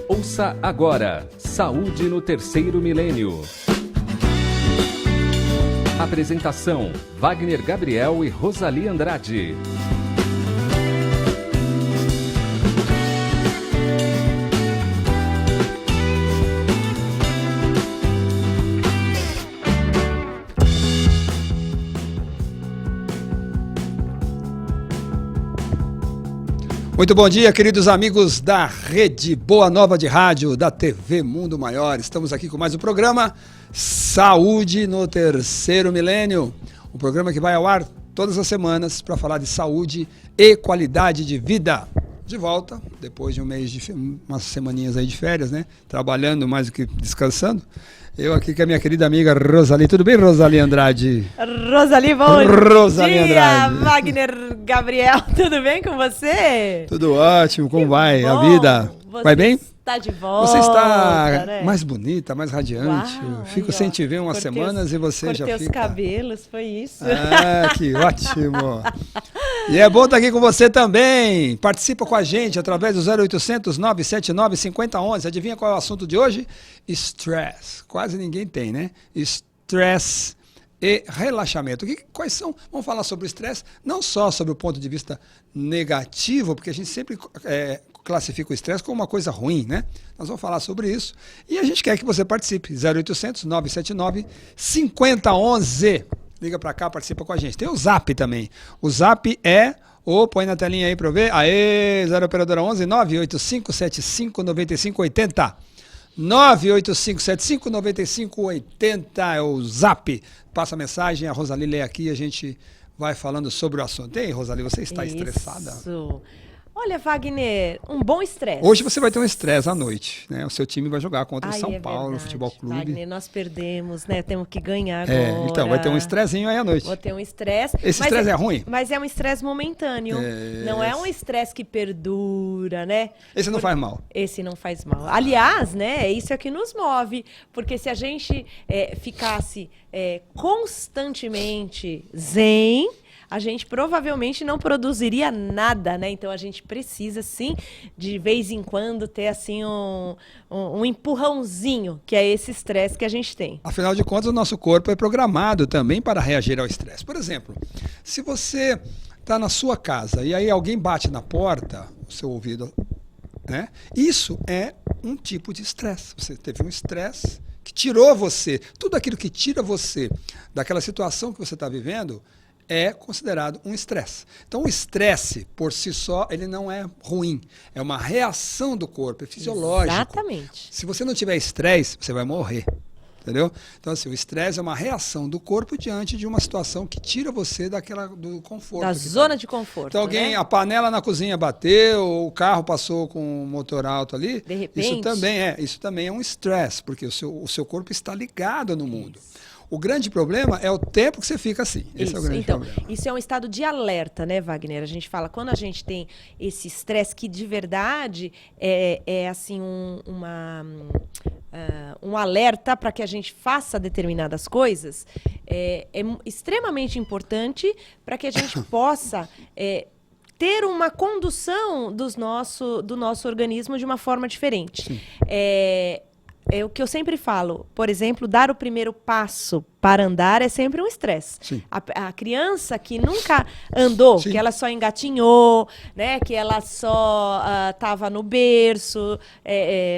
Ouça agora Saúde no Terceiro Milênio. Apresentação: Wagner Gabriel e Rosali Andrade. Muito bom dia, queridos amigos da Rede Boa Nova de Rádio, da TV Mundo Maior. Estamos aqui com mais um programa Saúde no Terceiro Milênio. Um programa que vai ao ar todas as semanas para falar de saúde e qualidade de vida. De volta, depois de umas semaninhas aí de férias, né? Trabalhando mais do que descansando. Eu aqui com a minha querida amiga Rosali. Tudo bem, Rosali Andrade? Rosali, bom Rosali dia, Andrade. Wagner Gabriel. Tudo bem com você? Tudo ótimo, como vai bom. A vida? Vai bem? Está de volta. Você está né? mais bonita, mais radiante. Uau, Fico aí, sem te ver umas semanas e você já fica... Cortei os cabelos, foi isso. Ah, que ótimo. E é bom estar aqui com você também. Participa com a gente através do 0800 979 5011. Adivinha qual é o assunto de hoje? Stress. Quase ninguém tem, né? Stress e relaxamento. Quais são? Vamos falar sobre o estresse, não só sobre o ponto de vista negativo, porque a gente sempre classifica o estresse como uma coisa ruim, né? Nós vamos falar sobre isso e a gente quer que você participe. 0800 979 5011. Liga para cá, participa com a gente. Tem o Zap também. O Zap é... põe na telinha aí para eu ver. Aê, 0 operadora 11 98575 9580. 985759580 é o Zap. Passa a mensagem, a Rosali lê aqui e a gente vai falando sobre o assunto. Ei, Rosali, você está estressada? Isso. Olha, Wagner, um bom estresse. Hoje você vai ter um estresse à noite, né? O seu time vai jogar contra o São Paulo, verdade. Futebol Clube. Wagner, nós perdemos, né? Temos que ganhar agora. Então, vai ter um estressinho aí à noite. Vou ter um estresse. Esse estresse é ruim? Mas é um estresse momentâneo. Não é um estresse que perdura, né? Esse não faz mal. Esse não faz mal. Aliás, né? Isso é que nos move. Porque se a gente ficasse constantemente zen, a gente provavelmente não produziria nada, né? Então a gente precisa, sim, de vez em quando ter assim um empurrãozinho, que é esse estresse que a gente tem. Afinal de contas, o nosso corpo é programado também para reagir ao estresse. Por exemplo, se você está na sua casa e aí alguém bate na porta, o seu ouvido, né? Isso é um tipo de estresse. Você teve um estresse que tirou você. Tudo aquilo que tira você daquela situação que você está vivendo é considerado um estresse. Então, o estresse, por si só, ele não é ruim. É uma reação do corpo, é fisiológico. Exatamente. Se você não tiver estresse, você vai morrer. Entendeu? Então, assim, o estresse é uma reação do corpo diante de uma situação que tira você do conforto. Da zona de conforto. Então, alguém, né? a panela na cozinha bateu, o carro passou com o motor alto ali. De repente. Isso também é um estresse, porque o seu corpo está ligado no mundo. O grande problema é o tempo que você fica assim. Esse é o grande problema. Isso é um estado de alerta, né, Wagner? A gente fala, quando a gente tem esse estresse que de verdade é assim um alerta para que a gente faça determinadas coisas, é extremamente importante para que a gente possa ter uma condução do nosso organismo de uma forma diferente. É o que eu sempre falo, por exemplo, dar o primeiro passo para andar é sempre um estresse. A criança que nunca andou, Sim. que ela só engatinhou, né, que ela só estava no berço,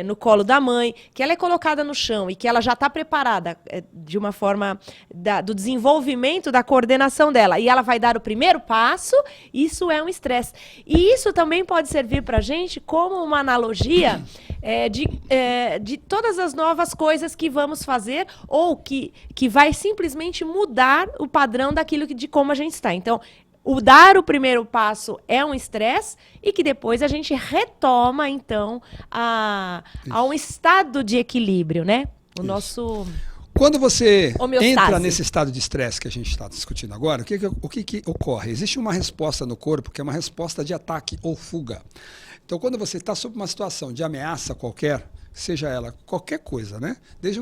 no colo da mãe, que ela é colocada no chão e que ela já está preparada de uma forma do desenvolvimento da coordenação dela, e ela vai dar o primeiro passo, isso é um estresse. E isso também pode servir para a gente como uma analogia de todas as novas coisas que vamos fazer ou que vai simplesmente mudar o padrão de como a gente está. Então, dar o primeiro passo é um estresse e que depois a gente retoma, então, a um estado de equilíbrio, né? Quando você homeostase. Entra nesse estado de estresse que a gente está discutindo agora, o que ocorre? Existe uma resposta no corpo que é uma resposta de ataque ou fuga. Então, quando você está sob uma situação de ameaça qualquer, seja ela qualquer coisa, né? Desde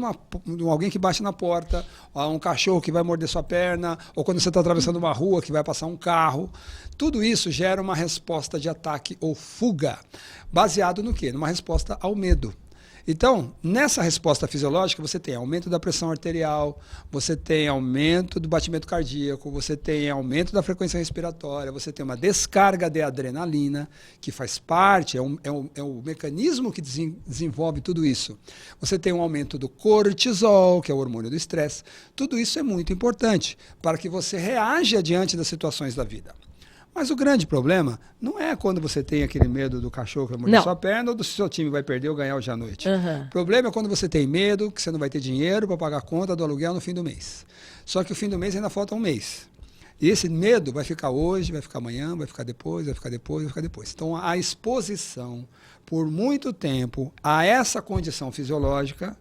alguém que bate na porta, a um cachorro que vai morder sua perna, ou quando você está atravessando uma rua que vai passar um carro. Tudo isso gera uma resposta de ataque ou fuga, baseado no quê? Numa resposta ao medo. Então, nessa resposta fisiológica, você tem aumento da pressão arterial, você tem aumento do batimento cardíaco, você tem aumento da frequência respiratória, você tem uma descarga de adrenalina, que faz parte, é o mecanismo que desenvolve tudo isso. Você tem um aumento do cortisol, que é o hormônio do estresse. Tudo isso é muito importante para que você reaja diante das situações da vida. Mas o grande problema não é quando você tem aquele medo do cachorro que vai morder sua perna ou do seu time vai perder ou ganhar hoje à noite. O problema é quando você tem medo que você não vai ter dinheiro para pagar a conta do aluguel no fim do mês. Só que o fim do mês ainda falta um mês. E esse medo vai ficar hoje, vai ficar amanhã, vai ficar depois, vai ficar depois, vai ficar depois. Então, a exposição por muito tempo a essa condição fisiológica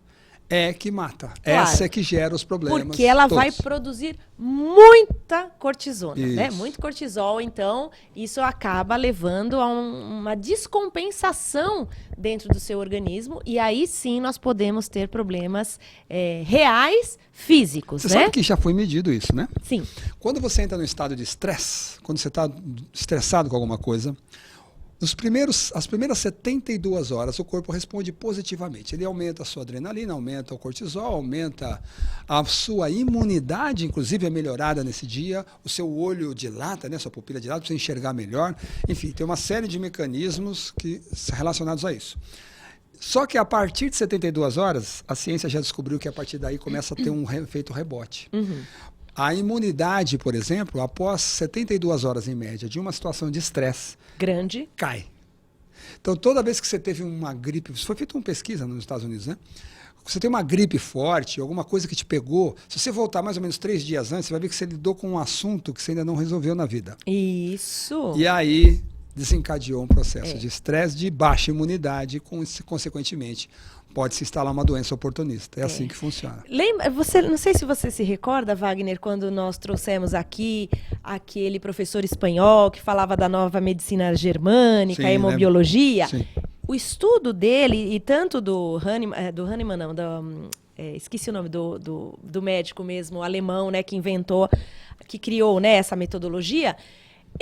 é que mata. Claro. Essa é que gera os problemas. Porque ela vai produzir muita cortisona, né? Muito cortisol, então isso acaba levando a uma descompensação dentro do seu organismo e aí sim nós podemos ter problemas reais, físicos. Você sabe que já foi medido isso, né? Sim. Quando você entra no estado de estresse, quando você está estressado com alguma coisa, as primeiras 72 horas o corpo responde positivamente. Ele aumenta a sua adrenalina, aumenta o cortisol, aumenta a sua imunidade, inclusive é melhorada nesse dia, o seu olho dilata, né, sua pupila dilata para você enxergar melhor. Enfim, tem uma série de mecanismos relacionados a isso. Só que a partir de 72 horas, a ciência já descobriu que a partir daí começa a ter um efeito rebote. A imunidade, por exemplo, após 72 horas em média de uma situação de estresse grande, cai. Então, toda vez que você teve uma gripe, foi feita uma pesquisa nos Estados Unidos, né? Você tem uma gripe forte, alguma coisa que te pegou, se você voltar mais ou menos 3 dias antes, você vai ver que você lidou com um assunto que você ainda não resolveu na vida. Isso. E aí desencadeou um processo de estresse, de baixa imunidade, consequentemente pode se instalar uma doença oportunista. É assim que funciona. Lembra, não sei se você se recorda, Wagner, quando nós trouxemos aqui aquele professor espanhol que falava da nova medicina germânica, a hemobiologia. Sim. O estudo dele, e tanto do Hahnemann, não, esqueci o nome do médico mesmo, alemão, né, que inventou, que criou, né, essa metodologia.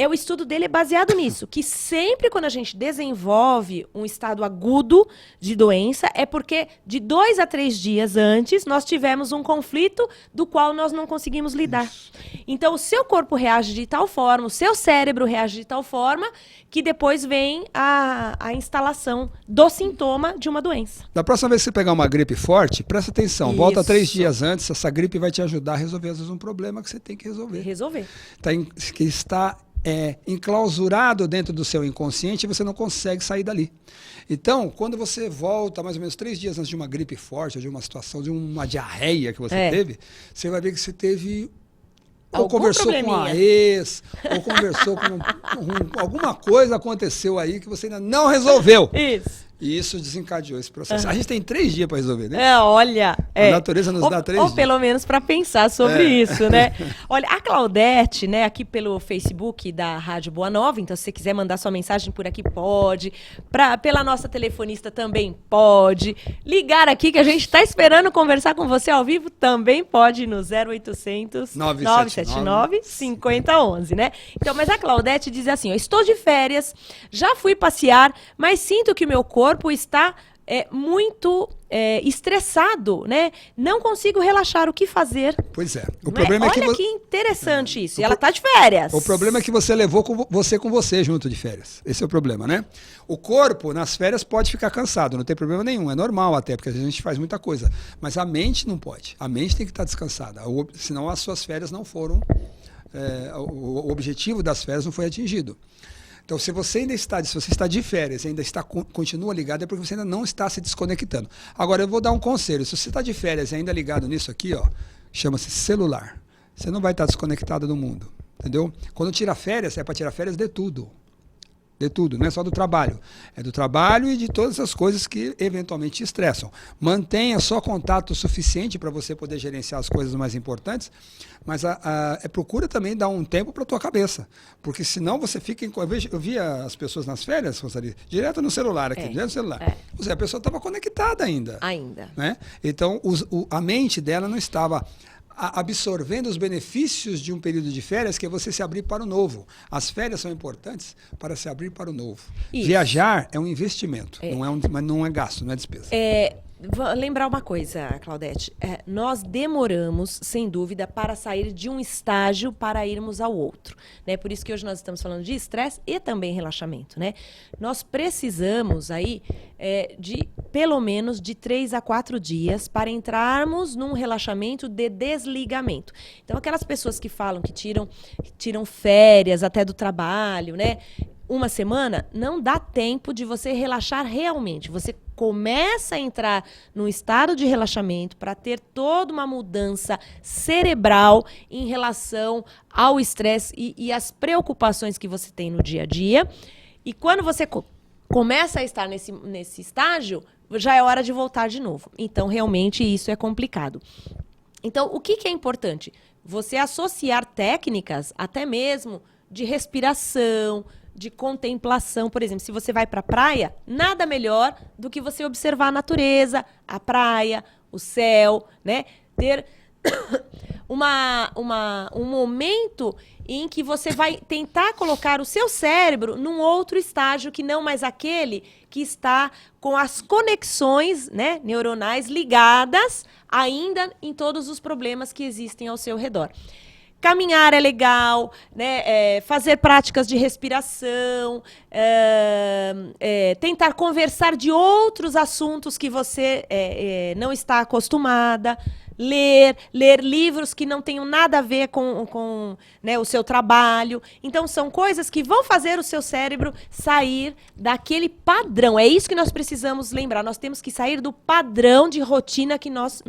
O estudo dele é baseado nisso, que sempre quando a gente desenvolve um estado agudo de doença, é porque de 2 a 3 dias antes nós tivemos um conflito do qual nós não conseguimos lidar. Então o seu corpo reage de tal forma, o seu cérebro reage de tal forma, que depois vem a instalação do sintoma de uma doença. Da próxima vez que você pegar uma gripe forte, presta atenção, volta 3 dias antes, essa gripe vai te ajudar a resolver às vezes um problema que você tem que resolver. Que está enclausurado dentro do seu inconsciente e você não consegue sair dali. Então, quando você volta mais ou menos 3 dias antes de uma gripe forte, ou de uma situação, de uma diarreia que você teve, você vai ver que você teve ou conversou com a ex, ou conversou com alguma coisa aconteceu aí que você ainda não resolveu. Isso. E isso desencadeou esse processo. A gente tem 3 dias para resolver, né? A natureza nos dá 3 dias. Ou pelo menos para pensar sobre isso, né? Olha, a Claudete, né, aqui pelo Facebook da Rádio Boa Nova, então se você quiser mandar sua mensagem por aqui, pode. Pela nossa telefonista também pode. Ligar aqui, que a gente está esperando conversar com você ao vivo, também pode no 0800 979 5011, né? Então, mas a Claudete diz assim, ó, estou de férias, já fui passear, mas sinto que meu corpo está muito estressado, né? Não consigo relaxar, o que fazer? Pois é. O problema é que Olha que interessante isso. E ela está de férias. O problema é que você levou com você junto de férias. Esse é o problema, né? O corpo, nas férias, pode ficar cansado, não tem problema nenhum. É normal até, porque a gente faz muita coisa. Mas a mente não pode. A mente tem que estar descansada. Senão as suas férias não foram... o objetivo das férias não foi atingido. Então, se você está de férias e ainda continua ligado, é porque você ainda não está se desconectando. Agora, eu vou dar um conselho. Se você está de férias e ainda ligado nisso aqui, ó, chama-se celular. Você não vai estar desconectado do mundo, entendeu? Quando tira férias, é para tirar férias de tudo. De tudo, não é só do trabalho. É do trabalho e de todas as coisas que eventualmente te estressam. Mantenha só contato suficiente para você poder gerenciar as coisas mais importantes, mas procura também dar um tempo para a tua cabeça. Porque senão você fica... Eu via as pessoas nas férias, Rosali, direto no celular aqui, direto no celular. Ou seja, a pessoa estava conectada ainda. Né? Então, a mente dela não estava absorvendo os benefícios de um período de férias, que é você se abrir para o novo. As férias são importantes para se abrir para o novo. Isso. Viajar é um investimento, mas não é gasto, não é despesa. Vou lembrar uma coisa, Claudete. Nós demoramos, sem dúvida, para sair de um estágio para irmos ao outro. Né? Por isso que hoje nós estamos falando de estresse e também relaxamento. Né? Nós precisamos aí de pelo menos de 3 a 4 dias para entrarmos num relaxamento de desligamento. Então, aquelas pessoas que falam que tiram férias até do trabalho, né? Uma semana, não dá tempo de você relaxar realmente. Você começa a entrar num estado de relaxamento para ter toda uma mudança cerebral em relação ao estresse e às preocupações que você tem no dia a dia. E quando você começa a estar nesse estágio, já é hora de voltar de novo. Então, realmente, isso é complicado. Então, o que é importante? Você associar técnicas, até mesmo de respiração, de contemplação. Por exemplo, se você vai para a praia, nada melhor do que você observar a natureza, a praia, o céu, né? Ter um momento em que você vai tentar colocar o seu cérebro num outro estágio que não mais aquele que está com as conexões, né, neuronais ligadas ainda em todos os problemas que existem ao seu redor. Caminhar é legal, né? Fazer práticas de respiração, tentar conversar de outros assuntos que você não está acostumada, ler livros que não tenham nada a ver com né, o seu trabalho. Então, são coisas que vão fazer o seu cérebro sair daquele padrão. É isso que nós precisamos lembrar. Nós temos que sair do padrão de rotina que nós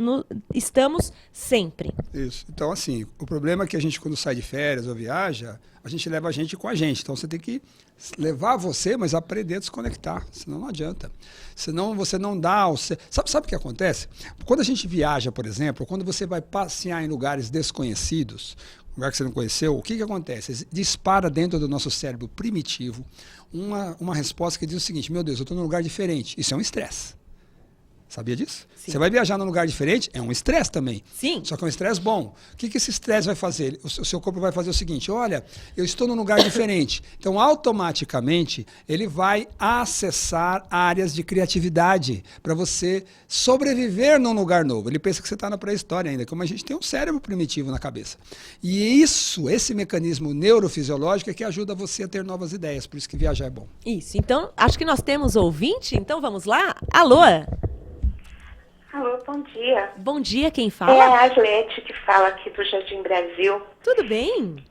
estamos sempre. Isso. Então, assim, o problema é que a gente, quando sai de férias ou viaja, a gente leva a gente com a gente. Então, você tem que levar você, mas aprender a desconectar. Senão não adianta. Senão você não dá... Sabe o que acontece? Quando a gente viaja, por exemplo, quando você vai passear em lugares desconhecidos, lugar que você não conheceu, o que acontece? Dispara dentro do nosso cérebro primitivo uma resposta que diz o seguinte: meu Deus, eu estou num lugar diferente. Isso é um estresse. Sabia disso? Sim. Você vai viajar num lugar diferente, é um estresse também. Sim. Só que é um estresse bom. O que esse estresse vai fazer? O seu corpo vai fazer o seguinte: olha, eu estou num lugar diferente. Então, automaticamente, ele vai acessar áreas de criatividade para você sobreviver num lugar novo. Ele pensa que você está na pré-história ainda, como a gente tem um cérebro primitivo na cabeça. E esse mecanismo neurofisiológico é que ajuda você a ter novas ideias. Por isso que viajar é bom. Isso. Então, acho que nós temos ouvinte. Então, vamos lá? Alô? Alô, bom dia. Bom dia, quem fala? É a Arlete que fala aqui do Jardim Brasil. Tudo bem?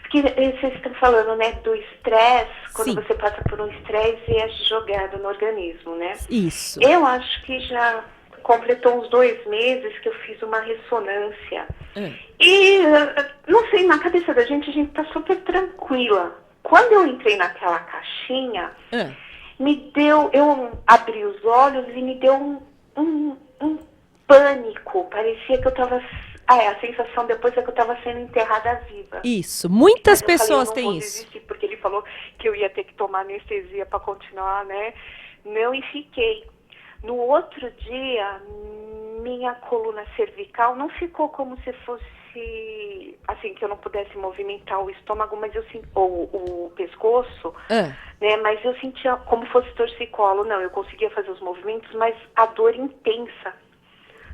Porque vocês estão falando, né, do estresse, quando Sim. você passa por um estresse e é jogado no organismo, né? Isso. Eu acho que já completou uns 2 meses que eu fiz uma ressonância. E, não sei, na cabeça da gente, a gente tá super tranquila. Quando eu entrei naquela caixinha... eu abri os olhos e me deu um pânico. Parecia que eu estava... a sensação depois é que eu estava sendo enterrada viva. Isso, muitas pessoas têm isso. Desistir, porque ele falou que eu ia ter que tomar anestesia para continuar, né? Não, e fiquei. No outro dia, minha coluna cervical não ficou como se fosse... assim, que eu não pudesse movimentar o estômago, mas eu o pescoço, né? Mas eu sentia como fosse torcicolo. Não, eu conseguia fazer os movimentos, mas a dor intensa.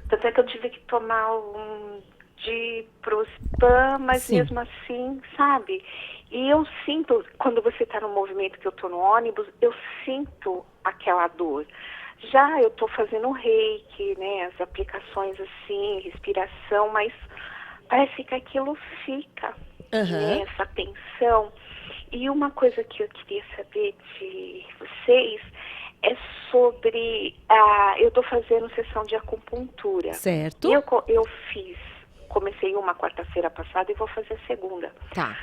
Tanto é que eu tive que tomar um diprospan, mas Sim. mesmo assim, sabe? E eu sinto, quando você está no movimento que eu estou no ônibus, eu sinto aquela dor. Já eu estou fazendo reiki, né? As aplicações assim, respiração, mas... parece que aquilo fica, né, essa tensão. E uma coisa que eu queria saber de vocês é sobre... eu estou fazendo sessão de acupuntura. Certo. Eu comecei uma quarta-feira passada e vou fazer a segunda. Tá.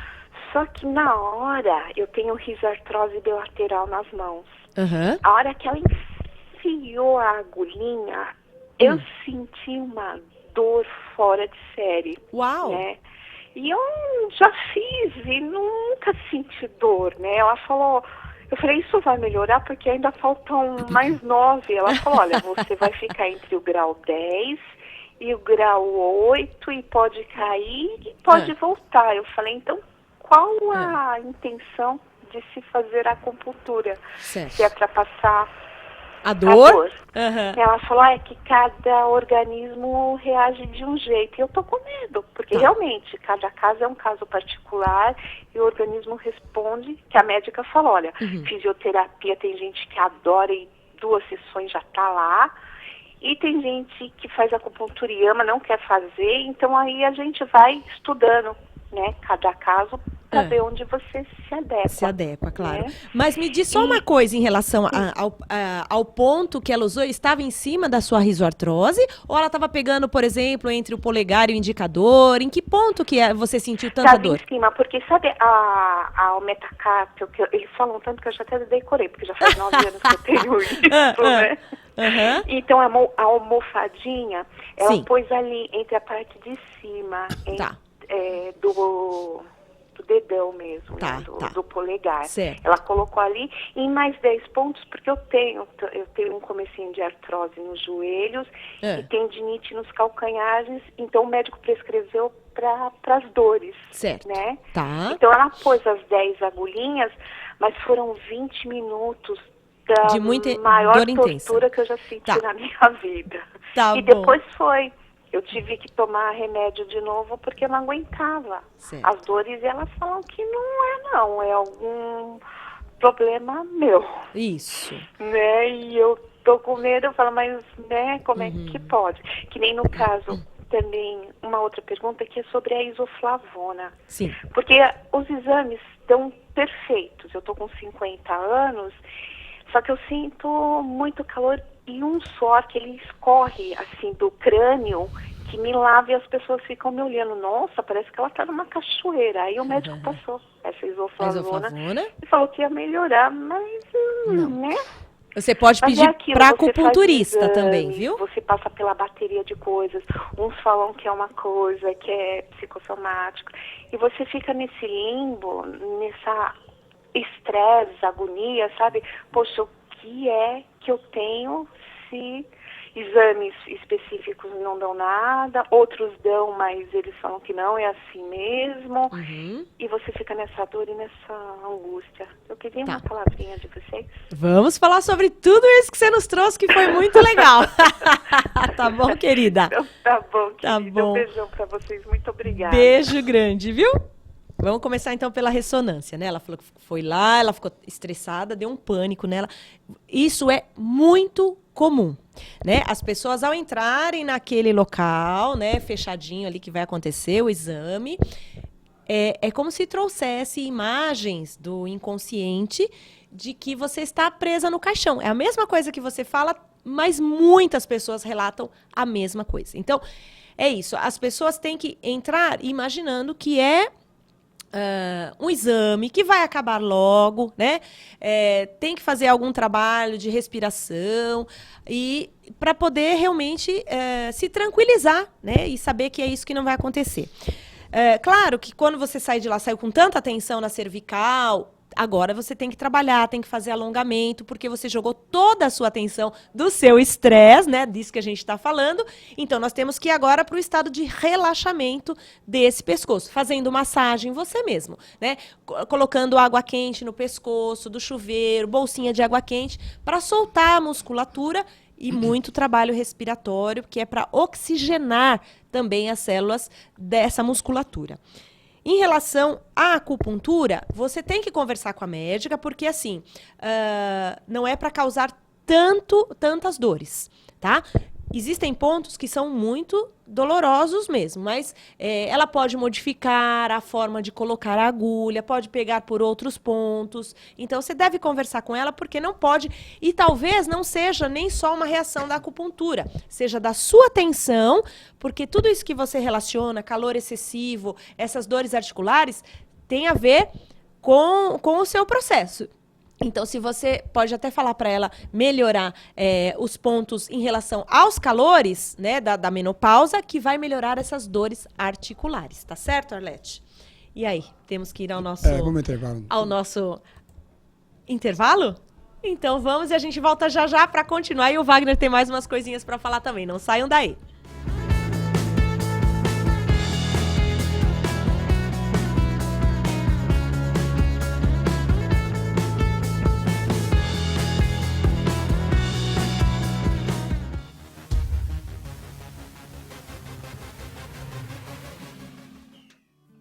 Só que na hora, eu tenho risartrose bilateral nas mãos. Aham. A hora que ela enfiou a agulhinha, eu senti uma dor fora de série. Uau! Né? E eu já fiz e nunca senti dor, né? Ela falou, eu falei, isso vai melhorar porque ainda faltam mais 9. Ela falou, olha, você vai ficar entre o grau 10 e o grau 8 e pode cair e pode voltar. Eu falei, então qual a intenção de se fazer a acupuntura? Certo. Se é para passar A a dor? dor. Aham. Ela falou, é que cada organismo reage de um jeito. E eu tô com medo, porque Tá. realmente, cada caso é um caso particular e o organismo responde, que a médica falou, olha, fisioterapia tem gente que adora e 2 sessões já tá lá. E tem gente que faz acupuntura e ama, não quer fazer, então aí a gente vai estudando, né, cada caso, para ver onde você se adequa. Se adequa, claro. né? Mas me diz só uma coisa em relação ao ponto que ela usou. Estava em cima da sua risoartrose? Ou ela estava pegando, por exemplo, entre o polegar e o indicador? Em que ponto que você sentiu tanta Estava dor? em cima, porque sabe o metacárpio, que eles falam tanto que eu já até decorei, porque já faz 9 anos que eu tenho isso, né? Aham. Então a almofadinha, ela Sim. pôs ali entre a parte de cima Tá. do dedão mesmo, Tá, né? tá. Do polegar. Certo. Ela colocou ali em mais 10 pontos, porque eu tenho um comecinho de artrose nos joelhos e tendinite nos calcanhares, então o médico prescreveu para as dores, Certo. né? Tá. Então ela pôs as 10 agulhinhas, mas foram 20 minutos da De muita maior dor intensa. tortura que eu já senti Tá. na minha vida. Tá E bom. depois eu tive que tomar remédio de novo porque eu não aguentava. Certo. As dores, elas falam que não, é algum problema meu, Isso. né? E eu tô com medo, eu falo, mas, né, como é que pode? Que nem no caso, também, uma outra pergunta que é sobre a isoflavona. Sim. Porque os exames estão perfeitos. Eu tô com 50 anos, só que eu sinto muito calor e um suor que ele escorre, assim, do crânio, que me lava e as pessoas ficam me olhando. Nossa, parece que ela tá numa cachoeira. Aí o médico passou essa A isoflavona isoflavona. e falou que ia melhorar, mas, né? Você pode Mas pedir é aquilo, para você faz acupunturista exames, também, viu? Você passa pela bateria de coisas. Uns falam que é uma coisa, que é psicossomático. E você fica nesse limbo, nessa estresse, agonia, sabe? Poxa, o que é que eu tenho se exames específicos não dão nada, outros dão, mas eles falam que não, é assim mesmo. E você fica nessa dor e nessa angústia. Eu queria uma palavrinha de vocês. Vamos falar sobre tudo isso que você nos trouxe, que foi muito legal. Tá bom, querida? Então, tá bom, Tá querida. bom. Um beijão pra vocês. Muito obrigada. Beijo grande, viu? Vamos começar então pela ressonância, né? Ela falou que foi lá, ela ficou estressada, deu um pânico nela. Isso é muito comum, né? As pessoas ao entrarem naquele local, né, fechadinho ali que vai acontecer o exame, é como se trouxesse imagens do inconsciente de que você está presa no caixão. É a mesma coisa que você fala, mas muitas pessoas relatam a mesma coisa. Então, é isso. As pessoas têm que entrar imaginando que é um exame que vai acabar logo, né? Tem que fazer algum trabalho de respiração e para poder realmente se tranquilizar, né? E saber que é isso que não vai acontecer. Claro que quando você sai de lá, saiu com tanta tensão na cervical, agora você tem que trabalhar, tem que fazer alongamento, porque você jogou toda a sua atenção do seu estresse, né? Disso que a gente está falando. Então, nós temos que ir agora para o estado de relaxamento desse pescoço, fazendo massagem você mesmo, né? Colocando água quente no pescoço, do chuveiro, bolsinha de água quente, para soltar a musculatura e muito trabalho respiratório, que é para oxigenar também as células dessa musculatura. Em relação à acupuntura, você tem que conversar com a médica, porque assim, não é para causar tantas dores, tá? Existem pontos que são muito dolorosos mesmo, mas ela pode modificar a forma de colocar a agulha, pode pegar por outros pontos. Então, você deve conversar com ela, porque não pode... E talvez não seja nem só uma reação da acupuntura, seja da sua tensão, porque tudo isso que você relaciona, calor excessivo, essas dores articulares, tem a ver com o seu processo. Então, se você pode até falar para ela melhorar os pontos em relação aos calores, né, da menopausa, que vai melhorar essas dores articulares. Tá certo, Arlete? E aí, temos que ir ao nosso... vamos intervalo. Ao nosso intervalo? Então vamos e a gente volta já já para continuar. E o Wagner tem mais umas coisinhas para falar também. Não saiam daí.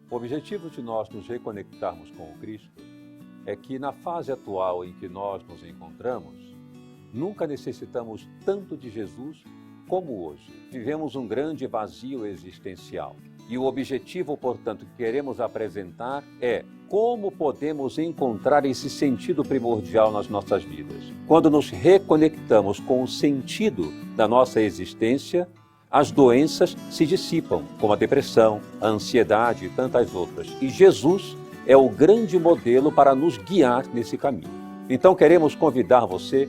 O objetivo de nós nos reconectarmos com o Cristo é que na fase atual em que nós nos encontramos, nunca necessitamos tanto de Jesus como hoje. Vivemos um grande vazio existencial. E o objetivo, portanto, que queremos apresentar é como podemos encontrar esse sentido primordial nas nossas vidas. Quando nos reconectamos com o sentido da nossa existência, as doenças se dissipam, como a depressão, a ansiedade e tantas outras. E Jesus é o grande modelo para nos guiar nesse caminho. Então queremos convidar você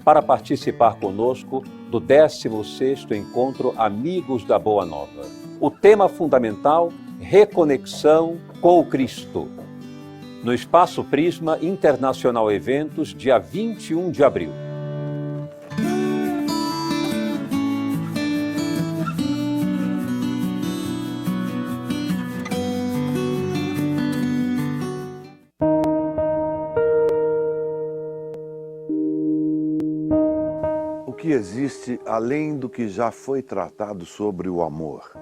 para participar conosco do 16º Encontro Amigos da Boa Nova. O tema fundamental, reconexão com o Cristo. No Espaço Prisma Internacional Eventos, dia 21 de abril. O que existe além do que já foi tratado sobre o amor?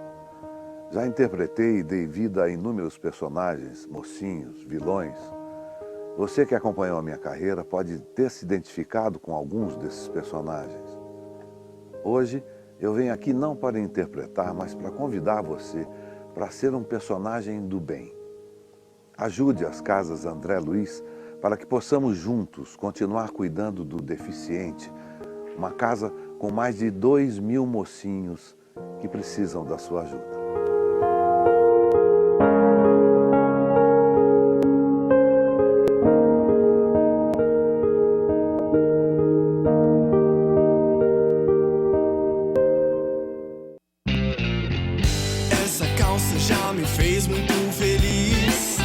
Já interpretei e dei vida a inúmeros personagens, mocinhos, vilões. Você que acompanhou a minha carreira pode ter se identificado com alguns desses personagens. Hoje eu venho aqui não para interpretar, mas para convidar você para ser um personagem do bem. Ajude as Casas André Luiz para que possamos juntos continuar cuidando do deficiente. Uma casa com mais de 2.000 mocinhos que precisam da sua ajuda. Essa calça já me fez muito feliz.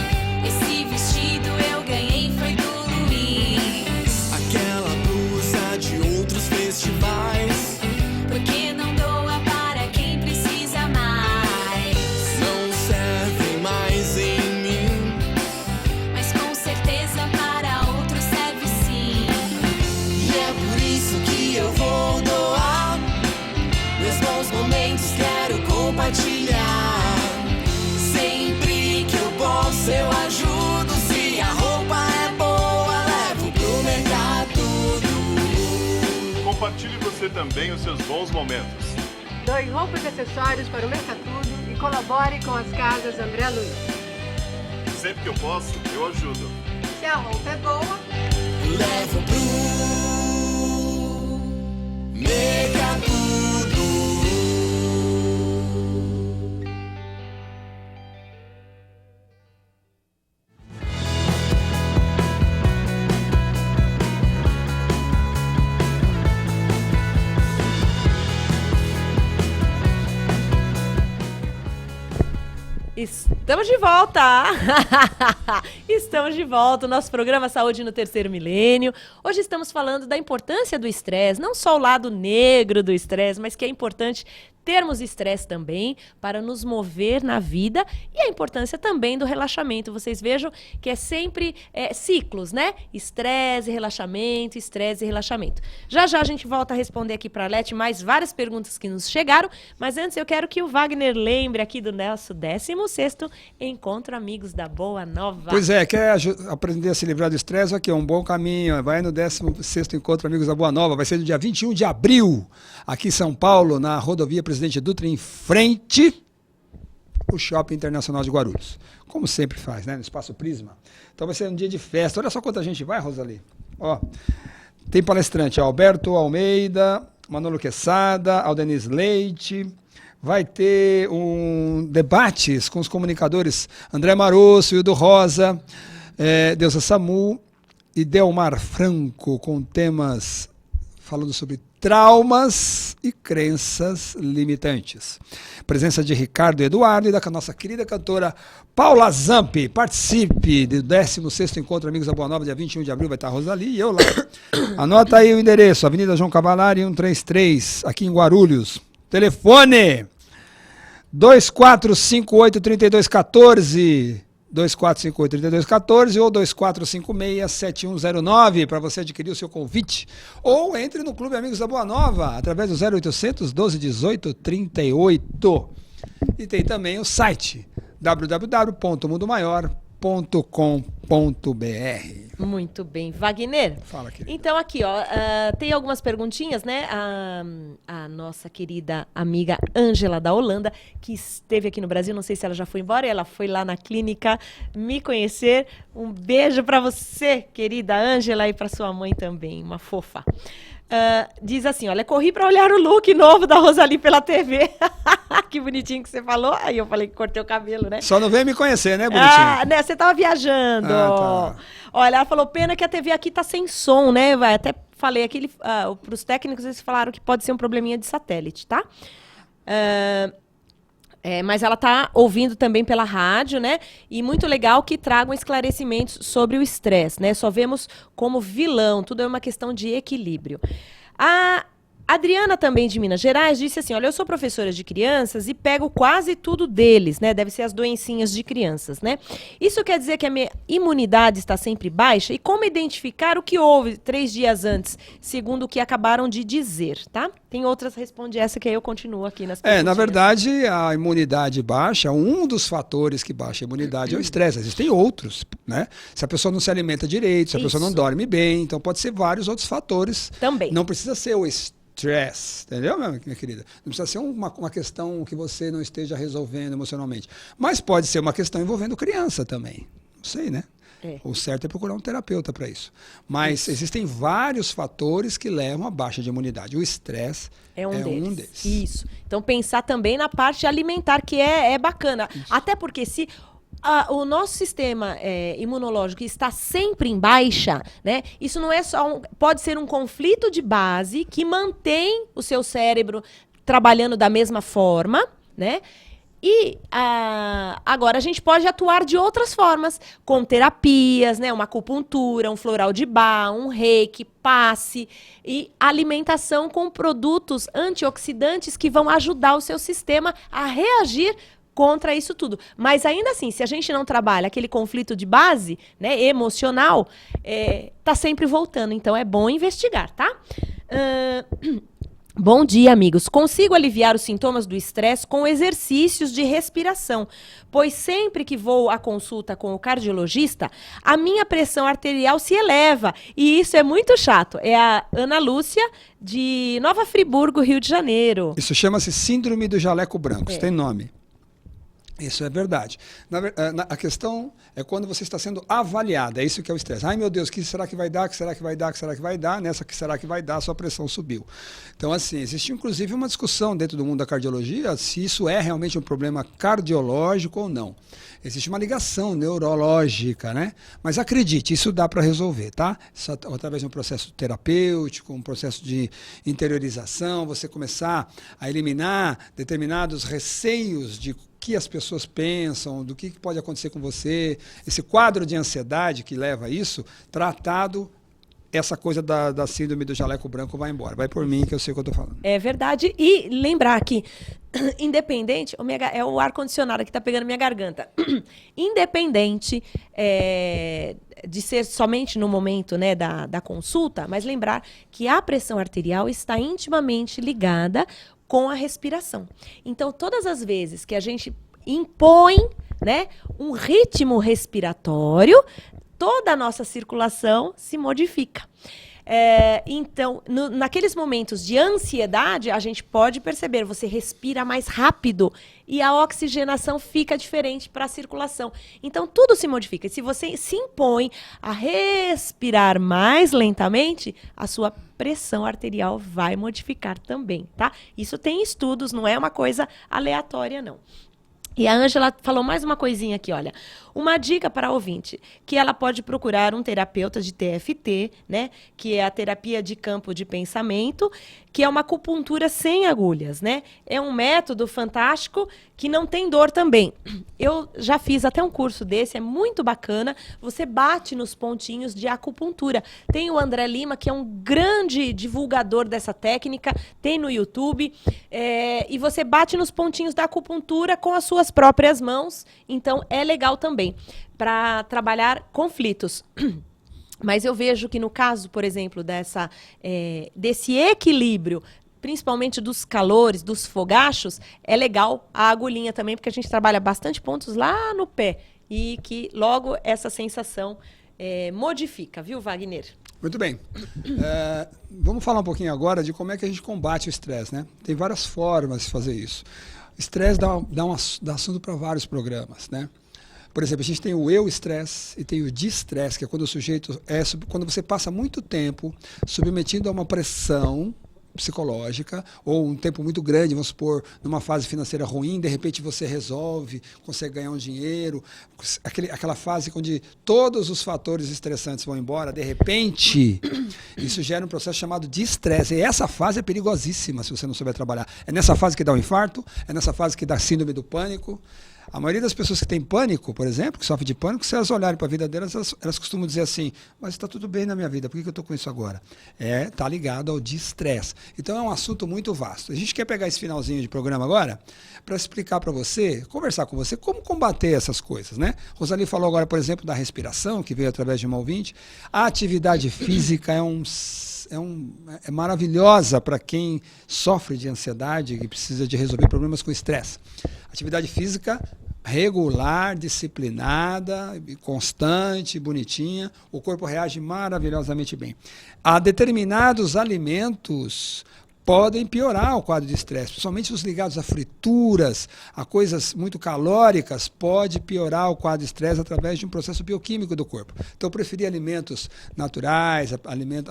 Esse vestido eu ganhei foi do Luiz. Aquela blusa de outros festivais. Porque não doa para quem precisa mais. Não servem mais em mim. Mas com certeza para outros serve sim. E é por isso que eu vou doar. Meus bons momentos quero compartilhar. Sempre que eu posso eu ajudo. Se a roupa é boa, levo pro mercado. Compartilhe você também os seus bons momentos. Doe roupas e acessórios para o Mercatudo e colabore com as Casas André Luiz. Sempre que eu posso, eu ajudo. Se a roupa é boa, Levo pro mercado. Estamos de volta! Estamos de volta, o nosso programa Saúde no Terceiro Milênio. Hoje estamos falando da importância do estresse, não só o lado negro do estresse, mas que é importante termos estresse também para nos mover na vida e a importância também do relaxamento. Vocês vejam que é sempre ciclos, né? Estresse, relaxamento, estresse e relaxamento. Já já a gente volta a responder aqui para a Arlete mais várias perguntas que nos chegaram, mas antes eu quero que o Wagner lembre aqui do nosso 16º Encontro Amigos da Boa Nova. Pois é, quer aprender a se livrar do estresse? Aqui é um bom caminho. Vai no 16º Encontro Amigos da Boa Nova. Vai ser no dia 21 de abril, aqui em São Paulo, na rodovia Presidente Dutra, em frente ao Shopping Internacional de Guarulhos. Como sempre faz, né? No Espaço Prisma. Então vai ser um dia de festa. Olha só quanta gente vai, Rosali. Ó, tem palestrante, Alberto Almeida, Manolo Quesada, Aldenis Leite, vai ter debates com os comunicadores André Marosso, Hildo Rosa, Deusa Samu e Delmar Franco, com temas falando sobre traumas e crenças limitantes. Presença de Ricardo Eduardo e da nossa querida cantora Paula Zampi. Participe do 16º Encontro Amigos da Boa Nova, dia 21 de abril, vai estar a Rosali e eu lá. Anota aí o endereço, Avenida João Cavalari, 133, aqui em Guarulhos. Telefone 2458-3214, 2458-3214 ou 2456-7109 para você adquirir o seu convite. Ou entre no Clube Amigos da Boa Nova, através do 0800 12 18 38. E tem também o site www.mundomaior.com.br. Muito bem. Wagner? Fala, querida. Então, aqui, ó, tem algumas perguntinhas, né? A nossa querida amiga Ângela da Holanda, que esteve aqui no Brasil, não sei se ela já foi embora, ela foi lá na clínica me conhecer. Um beijo para você, querida Ângela, e para sua mãe também, uma fofa. Diz assim, olha, corri para olhar o look novo da Rosali pela TV. Que bonitinho que você falou. Aí eu falei que cortei o cabelo, né? Só não veio me conhecer, né, bonitinho? Né, você tava viajando. Tá. Olha, ela falou, pena que a TV aqui tá sem som, né? Até falei aqui, pros técnicos, eles falaram que pode ser um probleminha de satélite, tá? Mas ela está ouvindo também pela rádio, né? E muito legal que tragam esclarecimentos sobre o estresse, né? Só vemos como vilão, tudo é uma questão de equilíbrio. A Adriana, também de Minas Gerais, disse assim, olha, eu sou professora de crianças e pego quase tudo deles, né? Deve ser as doencinhas de crianças, né? Isso quer dizer que a minha imunidade está sempre baixa? E como identificar o que houve 3 dias antes, segundo o que acabaram de dizer, tá? Tem outras, responde essa que aí eu continuo aqui nas perguntas. Na verdade, a imunidade baixa, um dos fatores que baixa a imunidade é o estresse. Existem outros, né? Se a pessoa não se alimenta direito, se a pessoa não dorme bem, então pode ser vários outros fatores. Também. Não precisa ser o stress, entendeu, minha querida? Não precisa ser uma questão que você não esteja resolvendo emocionalmente. Mas pode ser uma questão envolvendo criança também. Não sei, né? O certo é procurar um terapeuta para isso. Mas existem vários fatores que levam à baixa de imunidade. O estresse é um deles. Isso. Então, pensar também na parte alimentar, que é bacana. Isso. Até porque se o nosso sistema imunológico está sempre em baixa, né? Isso não é só pode ser um conflito de base que mantém o seu cérebro trabalhando da mesma forma, né? E agora a gente pode atuar de outras formas, com terapias, né? Uma acupuntura, um floral de Bach, um reiki, passe e alimentação com produtos antioxidantes que vão ajudar o seu sistema a reagir contra isso tudo. Mas ainda assim, se a gente não trabalha aquele conflito de base, né, emocional, tá sempre voltando. Então é bom investigar, tá? Bom dia, amigos. Consigo aliviar os sintomas do estresse com exercícios de respiração, pois sempre que vou à consulta com o cardiologista, a minha pressão arterial se eleva e isso é muito chato. É a Ana Lúcia, de Nova Friburgo, Rio de Janeiro. Isso chama-se síndrome do jaleco branco, isso tem nome. Isso é verdade. A questão é quando você está sendo avaliada, é isso que é o estresse. Ai, meu Deus, o que será que vai dar? O que será que vai dar? O que será que vai dar? Nessa que será que vai dar, a sua pressão subiu. Então, assim, existe inclusive uma discussão dentro do mundo da cardiologia se isso é realmente um problema cardiológico ou não. Existe uma ligação neurológica, né? Mas acredite, isso dá para resolver, tá? Isso, através de um processo terapêutico, um processo de interiorização, você começar a eliminar determinados receios de que as pessoas pensam, do que pode acontecer com você, esse quadro de ansiedade que leva a isso, tratado, essa coisa da síndrome do jaleco branco vai embora. Vai por mim, que eu sei o que eu estou falando. É verdade. E lembrar que, independente, é o ar-condicionado que está pegando minha garganta, independente de ser somente no momento, né, da consulta, mas lembrar que a pressão arterial está intimamente ligada com a respiração. Então, todas as vezes que a gente impõe, né, um ritmo respiratório, toda a nossa circulação se modifica. Então, naqueles momentos de ansiedade, a gente pode perceber, você respira mais rápido e a oxigenação fica diferente para a circulação. Então, tudo se modifica. E se você se impõe a respirar mais lentamente, a sua pressão arterial vai modificar também, tá? Isso tem estudos, não é uma coisa aleatória, não. E a Ângela falou mais uma coisinha aqui, olha. Uma dica para a ouvinte, que ela pode procurar um terapeuta de TFT, né? Que é a terapia de campo de pensamento, que é uma acupuntura sem agulhas, né? É um método fantástico que não tem dor também. Eu já fiz até um curso desse, é muito bacana. Você bate nos pontinhos de acupuntura. Tem o André Lima, que é um grande divulgador dessa técnica, tem no YouTube. E você bate nos pontinhos da acupuntura com as suas próprias mãos. Então, é legal também para trabalhar conflitos. Mas eu vejo que no caso, por exemplo, desse equilíbrio, principalmente dos calores, dos fogachos, é legal a agulhinha também, porque a gente trabalha bastante pontos lá no pé e que logo essa sensação modifica, viu, Wagner? Muito bem. Vamos falar um pouquinho agora de como é que a gente combate o estresse, né? Tem várias formas de fazer isso. Estresse dá assunto para vários programas, né? Por exemplo, a gente tem o eu-estresse e tem o distresse, que é quando o sujeito quando você passa muito tempo submetido a uma pressão psicológica, ou um tempo muito grande, vamos supor, numa fase financeira ruim, de repente você resolve, consegue ganhar um dinheiro, aquela fase onde todos os fatores estressantes vão embora, de repente, isso gera um processo chamado de estresse. E essa fase é perigosíssima se você não souber trabalhar. É nessa fase que dá o infarto, é nessa fase que dá síndrome do pânico. A maioria das pessoas que tem pânico, por exemplo, que sofrem de pânico, se elas olharem para a vida delas, elas costumam dizer assim, mas está tudo bem na minha vida, por que eu estou com isso agora? Está ligado ao distresse. Então é um assunto muito vasto. A gente quer pegar esse finalzinho de programa agora para explicar para você, conversar com você, como combater essas coisas, né? Rosali falou agora, por exemplo, da respiração, que veio através de uma ouvinte. A atividade física é maravilhosa para quem sofre de ansiedade e precisa de resolver problemas com estresse. Atividade física regular, disciplinada, constante, bonitinha, o corpo reage maravilhosamente bem. Há determinados alimentos podem piorar o quadro de estresse, principalmente os ligados a frituras, a coisas muito calóricas, pode piorar o quadro de estresse através de um processo bioquímico do corpo. Então, preferir alimentos naturais,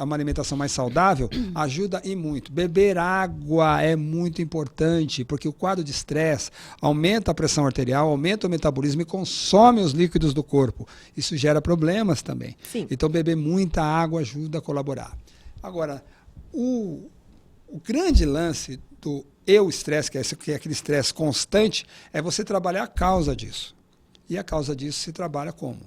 uma alimentação mais saudável, ajuda e muito. Beber água é muito importante, porque o quadro de estresse aumenta a pressão arterial, aumenta o metabolismo e consome os líquidos do corpo. Isso gera problemas também. Sim. Então, beber muita água ajuda a colaborar. Agora, o grande lance do eu-estresse, que é aquele estresse constante, é você trabalhar a causa disso. E a causa disso se trabalha como?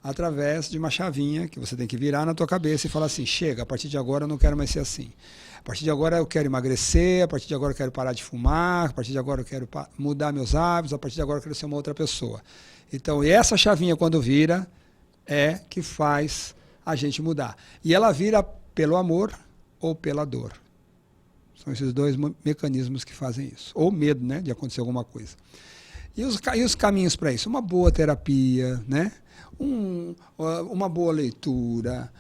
Através de uma chavinha que você tem que virar na tua cabeça e falar assim, chega, a partir de agora eu não quero mais ser assim. A partir de agora eu quero emagrecer, a partir de agora eu quero parar de fumar, a partir de agora eu quero mudar meus hábitos, a partir de agora eu quero ser uma outra pessoa. Então, e essa chavinha quando vira, é que faz a gente mudar. E ela vira pelo amor ou pela dor. São esses dois mecanismos que fazem isso. Ou medo, né, de acontecer alguma coisa. E os caminhos para isso? Uma boa terapia, né? Uma boa leitura,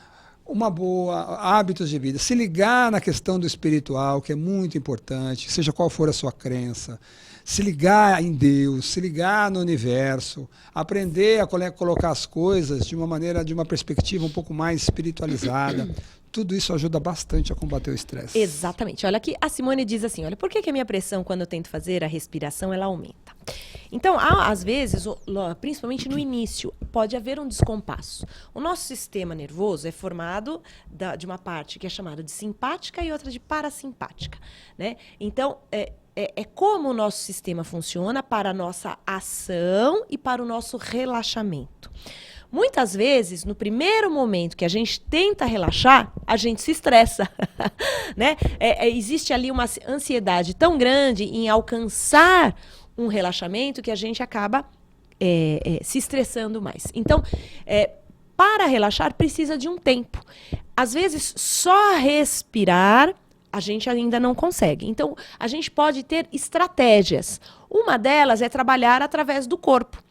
hábitos de vida. Se ligar na questão do espiritual, que é muito importante, seja qual for a sua crença. Se ligar em Deus, se ligar no universo, aprender a colocar as coisas de uma perspectiva um pouco mais espiritualizada. Tudo isso ajuda bastante a combater o estresse. Exatamente. Olha aqui, a Simone diz assim, olha, por que a minha pressão, quando eu tento fazer a respiração, ela aumenta? Então, às vezes, principalmente no início, pode haver um descompasso. O nosso sistema nervoso é formado de uma parte que é chamada de simpática e outra de parasimpática, né? Então, é como o nosso sistema funciona para a nossa ação e para o nosso relaxamento. Muitas vezes, no primeiro momento que a gente tenta relaxar, a gente se estressa, né? Existe ali uma ansiedade tão grande em alcançar um relaxamento que a gente acaba se estressando mais. Então, para relaxar, precisa de um tempo. Às vezes, só respirar a gente ainda não consegue. Então, a gente pode ter estratégias. Uma delas é trabalhar através do corpo.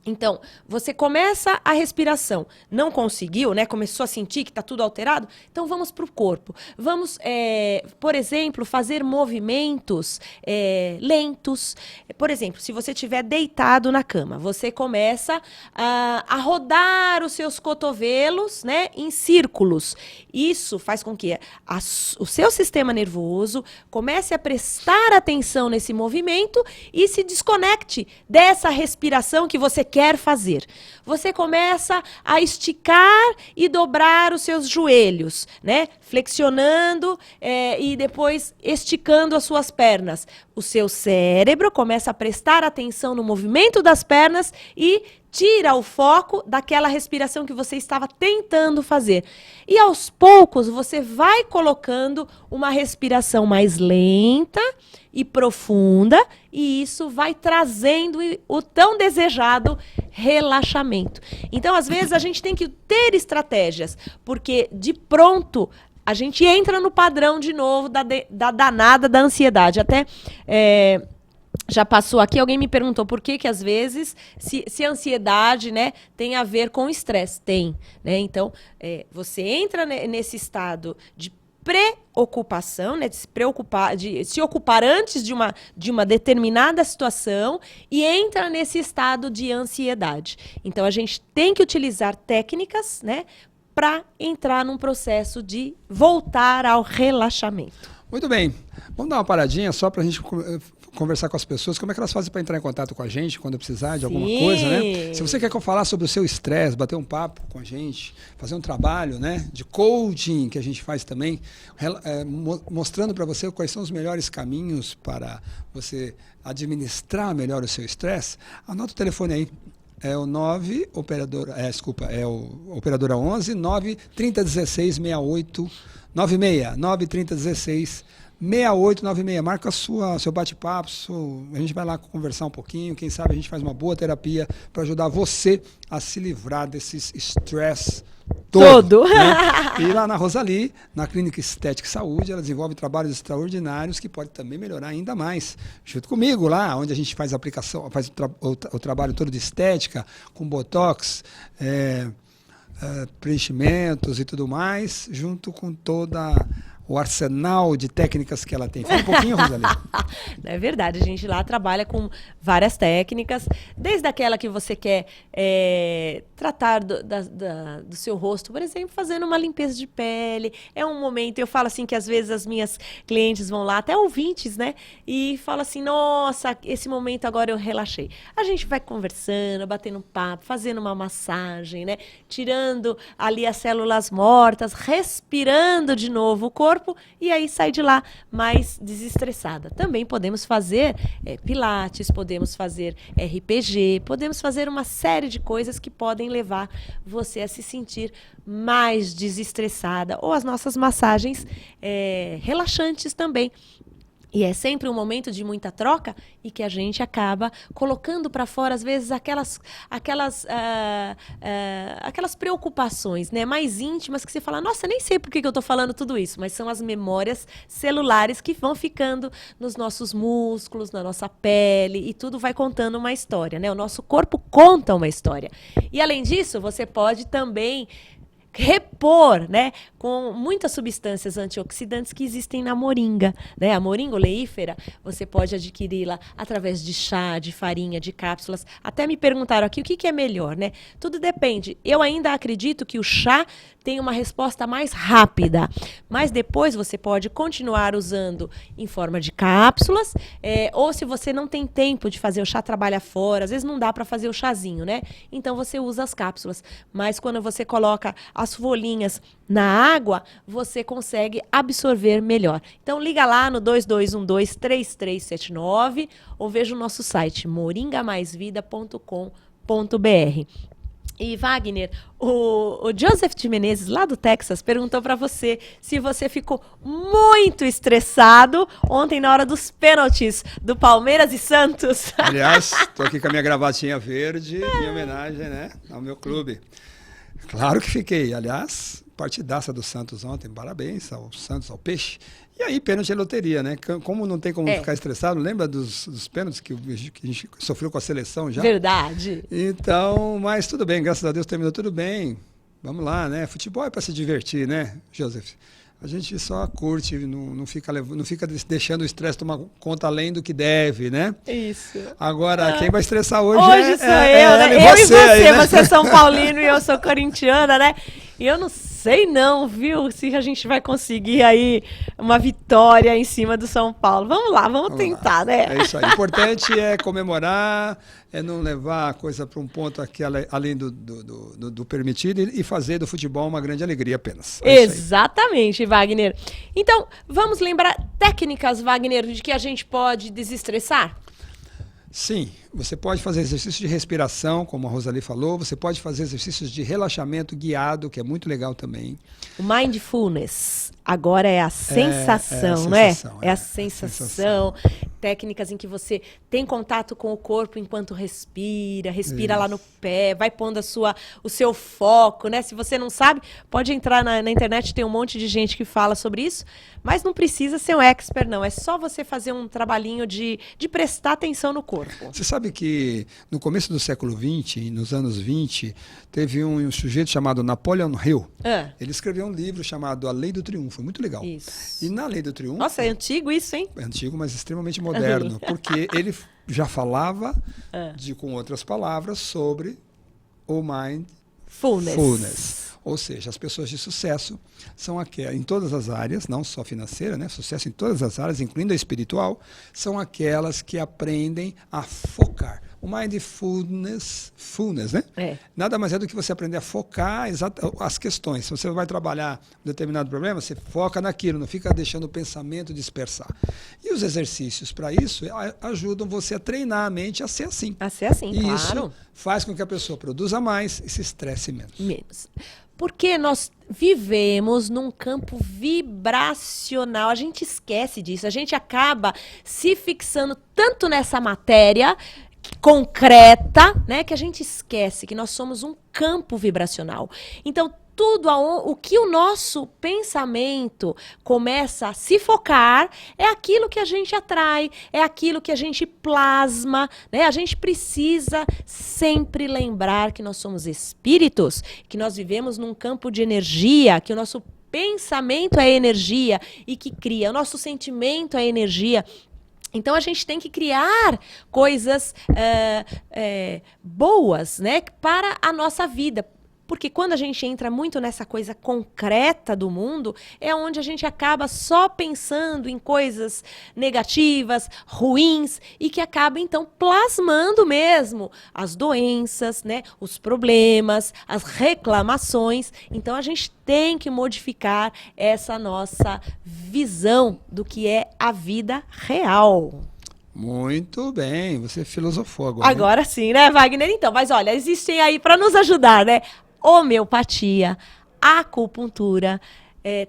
Então, você começa a respiração, não conseguiu, né? Começou a sentir que está tudo alterado, então vamos para o corpo. Vamos, por exemplo, fazer movimentos lentos. Por exemplo, se você estiver deitado na cama, você começa a rodar os seus cotovelos, né, em círculos. Isso faz com que o seu sistema nervoso comece a prestar atenção nesse movimento e se desconecte dessa respiração que você quer fazer. Você começa a esticar e dobrar os seus joelhos, né? Flexionando e depois esticando as suas pernas. O seu cérebro começa a prestar atenção no movimento das pernas e tira o foco daquela respiração que você estava tentando fazer. E aos poucos você vai colocando uma respiração mais lenta e profunda, e isso vai trazendo o tão desejado relaxamento. Então, às vezes, a gente tem que ter estratégias, porque de pronto a gente entra no padrão de novo da danada da ansiedade. Até já passou aqui, alguém me perguntou por que às vezes, se a ansiedade, né, tem a ver com estresse. Tem, né? Então, você entra nesse estado de preocupação, né, de se preocupar, de se ocupar antes de uma determinada situação e entra nesse estado de ansiedade. Então, a gente tem que utilizar técnicas, né, para entrar num processo de voltar ao relaxamento. Muito bem. Vamos dar uma paradinha só para a gente conversar com as pessoas, como é que elas fazem para entrar em contato com a gente quando precisar de alguma coisa, né? Se você quer que eu falar sobre o seu estresse, bater um papo com a gente, fazer um trabalho, né, de coaching que a gente faz também, mostrando para você quais são os melhores caminhos para você administrar melhor o seu estresse, anota o telefone aí. É o 9, operadora 11 9 3016 68 96, 9 3016 6896. Marca seu bate-papo, a gente vai lá conversar um pouquinho, quem sabe a gente faz uma boa terapia para ajudar você a se livrar desses estresse todo. Né? E lá na Rosali, na Clínica Estética e Saúde, ela desenvolve trabalhos extraordinários que podem também melhorar ainda mais. Junto comigo lá, onde a gente faz a aplicação, faz o trabalho todo de estética, com botox, preenchimentos e tudo mais, junto com toda o arsenal de técnicas que ela tem. Fala um pouquinho, Rosali. É verdade, a gente lá trabalha com várias técnicas, desde aquela que você quer tratar do seu rosto, por exemplo, fazendo uma limpeza de pele. É um momento, eu falo assim que às vezes as minhas clientes vão lá, até ouvintes, né? E falam assim, nossa, esse momento agora eu relaxei. A gente vai conversando, batendo papo, fazendo uma massagem, né? Tirando ali as células mortas, respirando de novo o corpo, e aí sai de lá mais desestressada. Também podemos fazer pilates, podemos fazer RPG, podemos fazer uma série de coisas que podem levar você a se sentir mais desestressada, ou as nossas massagens relaxantes também. E é sempre um momento de muita troca e que a gente acaba colocando para fora, às vezes, aquelas preocupações, né, mais íntimas, que você fala, nossa, nem sei por que eu estou falando tudo isso, mas são as memórias celulares que vão ficando nos nossos músculos, na nossa pele, e tudo vai contando uma história, né? O nosso corpo conta uma história. E, além disso, você pode também repor, né, com muitas substâncias antioxidantes que existem na moringa, né? A moringa oleífera, você pode adquiri-la através de chá, de farinha, de cápsulas. Até me perguntaram aqui o que é melhor, né? Tudo depende. Eu ainda acredito que o chá tem uma resposta mais rápida, mas depois você pode continuar usando em forma de cápsulas, ou se você não tem tempo de fazer o chá, trabalha fora, às vezes não dá para fazer o chazinho, né? Então você usa as cápsulas, mas quando você coloca as folhinhas na água, você consegue absorver melhor. Então liga lá no 2212-3379 ou veja o nosso site moringamaisvida.com.br. E Wagner, o Joseph de Menezes, lá do Texas, perguntou para você se você ficou muito estressado ontem na hora dos pênaltis do Palmeiras e Santos. Aliás, estou aqui com a minha gravatinha verde em homenagem, né, ao meu clube. Claro que fiquei. Aliás, Partidaça do Santos ontem, parabéns ao Santos, ao Peixe. E aí, pênalti é loteria, né? Como não tem como ficar estressado, lembra dos pênaltis que a gente sofreu com a seleção já? Verdade. Então, mas tudo bem, graças a Deus terminou tudo bem. Vamos lá, né? Futebol é para se divertir, né, Joseph? A gente só curte, não fica deixando o estresse tomar conta além do que deve, né? Isso. Agora, quem vai estressar hoje sou eu, né? Eu e você, aí, né? você é São Paulino e eu sou corintiana, né? E eu não sei não, viu, se a gente vai conseguir aí uma vitória em cima do São Paulo. Vamos lá, vamos tentar, né? É isso aí. O importante é comemorar, é não levar a coisa para um ponto aqui além do permitido e fazer do futebol uma grande alegria apenas. Exatamente, Wagner. Então, vamos lembrar técnicas, Wagner, de que a gente pode desestressar? Sim, você pode fazer exercícios de respiração, como a Rosali falou, você pode fazer exercícios de relaxamento guiado, que é muito legal também. O mindfulness agora é a sensação, não é? É a sensação. Técnicas em que você tem contato com o corpo enquanto respira lá no pé, vai pondo o seu foco, né? Se você não sabe, pode entrar na internet, tem um monte de gente que fala sobre isso, mas não precisa ser um expert, não. É só você fazer um trabalhinho de prestar atenção no corpo. Você sabe que no começo do século XX, nos anos 20, teve um sujeito chamado Napoleon Hill. Ele escreveu um livro chamado A Lei do Triunfo, muito legal. Isso. E na Lei do Triunfo... Nossa, é antigo isso, hein? É antigo, mas extremamente moderno, porque ele já falava, com outras palavras, sobre o mindfulness. Ou seja, as pessoas de sucesso são aquelas, em todas as áreas, não só financeira, né? Sucesso em todas as áreas, incluindo a espiritual, são aquelas que aprendem a focar. O mindfulness, né? Nada mais é do que você aprender a focar as questões. Se você vai trabalhar um determinado problema, você foca naquilo, não fica deixando o pensamento dispersar. E os exercícios para isso ajudam você a treinar a mente a ser assim. A ser assim, e claro. Isso faz com que a pessoa produza mais e se estresse menos. Porque nós vivemos num campo vibracional, a gente esquece disso, a gente acaba se fixando tanto nessa matéria concreta, né, que a gente esquece que nós somos um campo vibracional. Então, o que o nosso pensamento começa a se focar é aquilo que a gente atrai, é aquilo que a gente plasma, né? A gente precisa sempre lembrar que nós somos espíritos, que nós vivemos num campo de energia, que o nosso pensamento é energia e que cria, o nosso sentimento é energia. Então, a gente tem que criar coisas boas, né, para a nossa vida. Porque quando a gente entra muito nessa coisa concreta do mundo, é onde a gente acaba só pensando em coisas negativas, ruins, e que acaba, então, plasmando mesmo as doenças, né, os problemas, as reclamações. Então, a gente tem que modificar essa nossa visão do que é a vida real. Muito bem, você filosofou agora. Agora sim, né, Wagner? Então, mas olha, existem aí para nos ajudar, né? Homeopatia, acupuntura,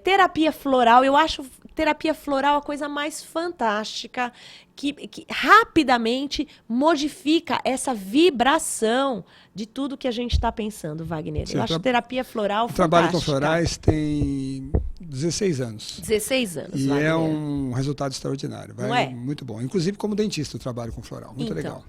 terapia floral. Eu acho terapia floral a coisa mais fantástica, que rapidamente modifica essa vibração de tudo que a gente está pensando, Wagner. Sim, eu acho terapia floral fantástica. Trabalho com florais tem 16 anos. 16 anos, E Wagner. é um resultado extraordinário. Não é? Muito bom. Inclusive, como dentista, eu trabalho com floral. Muito legal.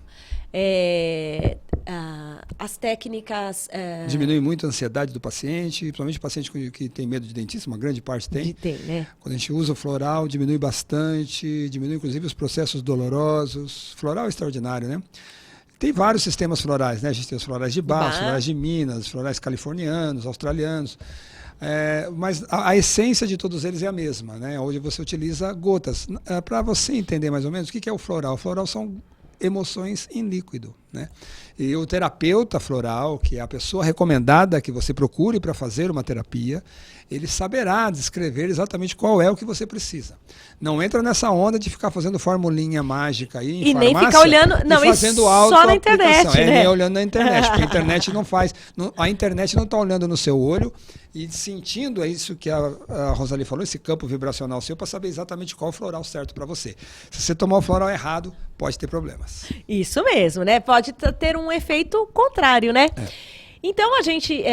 As técnicas... Diminui muito a ansiedade do paciente, principalmente o paciente que tem medo de dentista, uma grande parte tem. Tem, né? Quando a gente usa o floral, diminui bastante, diminui inclusive os processos dolorosos. Floral é extraordinário, né? Tem vários sistemas florais, né? A gente tem os florais de Bach, os florais de Minas, os florais californianos, australianos. Mas a essência de todos eles é a mesma, né? Hoje você utiliza gotas. Para você entender mais ou menos o que é o floral. O floral são emoções em líquido, né? E o terapeuta floral, que é a pessoa recomendada que você procure para fazer uma terapia, ele saberá descrever exatamente qual é o que você precisa. Não entra nessa onda de ficar fazendo formulinha mágica aí em farmácia, nem ficar olhando, não, e fazendo só na internet, né? Nem olhando na internet, porque a internet não faz, a internet não está olhando no seu olho e sentindo, é isso que a Rosali falou, esse campo vibracional seu, para saber exatamente qual floral certo para você. Se você tomar o floral errado, pode ter problemas. Isso mesmo, né? Pode ter um efeito contrário, né? Então a gente,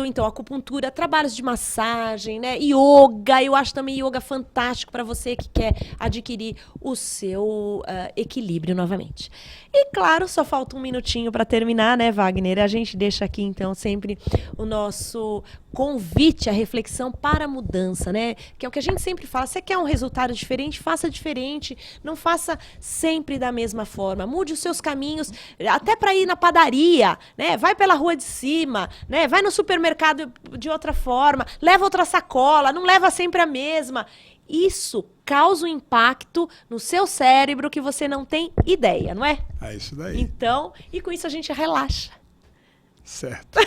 então acupuntura, trabalhos de massagem, né? Yoga, eu acho também yoga fantástico para você que quer adquirir o seu equilíbrio novamente. E claro, só falta um minutinho para terminar, né, Wagner? A gente deixa aqui então sempre o nosso convite à reflexão para a mudança, né? Que é o que a gente sempre fala, você quer um resultado diferente, faça diferente, não faça sempre da mesma forma, mude os seus caminhos, até para ir na padaria, né? Vai pela rua de cima, né? Vai no supermercado de outra forma, leva outra sacola, não leva sempre a mesma. Isso causa um impacto no seu cérebro que você não tem ideia, não é? É isso daí. Então, e com isso a gente relaxa. Certo.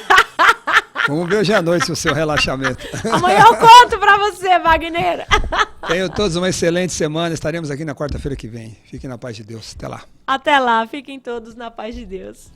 Vamos ver hoje à noite o seu relaxamento. Amanhã eu conto pra você, Wagner. Tenham todos uma excelente semana. Estaremos aqui na quarta-feira que vem. Fiquem na paz de Deus. Até lá. Até lá. Fiquem todos na paz de Deus.